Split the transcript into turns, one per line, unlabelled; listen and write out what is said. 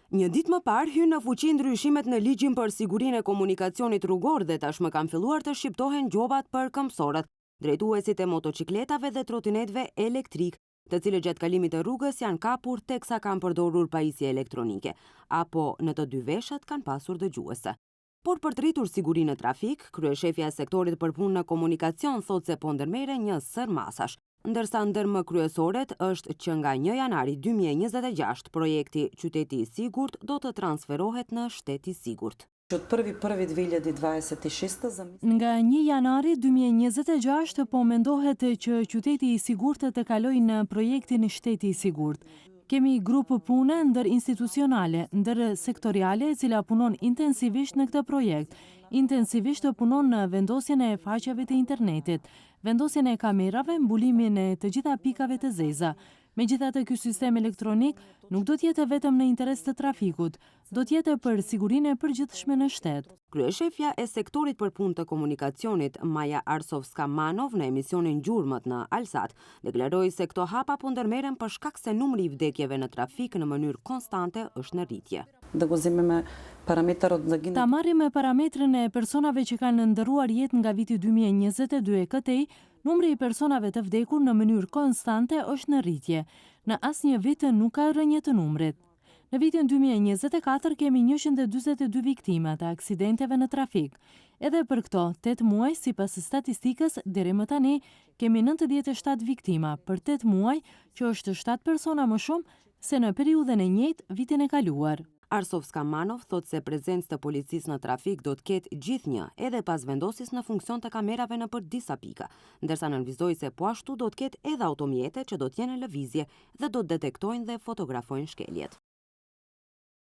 Një ditë më parë hyn në fuqi ndryshimet në ligjin për sigurinë e komunikacionit rrugor dhe tashmë kanë filluar të shqiptohen gjobat për këmbësorët, drejtuesit e motocikletave dhe trotinetëve elektrik, të cilët gjatë kalimit të rrugës janë kapur teksa kanë përdorur pajisje elektronike, apo në të dy veshat kanë pasur dëgjuese. Por për të rritur sigurinë në trafik, kryeshefja e sektorit për punë në komunikacion thotë se po ndërmerre një sër masash, ndërsa ndër më kryesoret është që nga 1 janari 2026 projekti Qyteti i Sigurt do të transferohet në Shtet i Sigurt.
Od 1.1.2026
Nga 1 janari 2026 po mendohet që Qyteti i Sigurt të kalojë në projektin Shteti i Sigurt. Kemi grupë pune ndër-institucionale, ndër-sektoriale, e cila punon intensivisht në këtë projekt. Intensivisht punon në vendosjen e faqeve të internetit, vendosjen e kamerave, mbulimin e të gjitha pikave të zeza. Megjithatë, ky sistem elektronik nuk do të jetë vetëm në interes të trafikut, do të jetë për sigurinë e përgjithshme në shtet.
Kryeshefja e sektorit për punë të komunikacionit, Maja Arsovska-Manov, në emisionin Gjurmët në Alsat, deklaroi se këto hapa po ndërmerren për shkak se numri i vdekjeve në trafik në mënyrë konstante është në rritje.
Ta marrim parametrin e personave që kanë ndërruar jetë nga viti 2022 e këtej, numri i personave të vdekur në mënyrë konstante është në rritje. Në asnjë vit nuk ka rënje të numrit. Në vitin 2024 kemi 142 viktima të aksidenteve në trafik. Edhe për këto 8 muaj, sipas statistikës, deri më tani kemi 97 viktima për 8 muaj, që është 7 persona më shumë se në periudhën e njëjtë vitin e kaluar.
Arsovska-Manov thotë se prezencë të policisë në trafik do të ketë gjithnjë edhe pas vendosjes në funksion të kamerave në për disa pika, ndërsa nënvizoi se po ashtu do të ketë edhe automjete që do të jenë në lëvizje dhe do të detektojnë dhe fotografojnë shkeljet.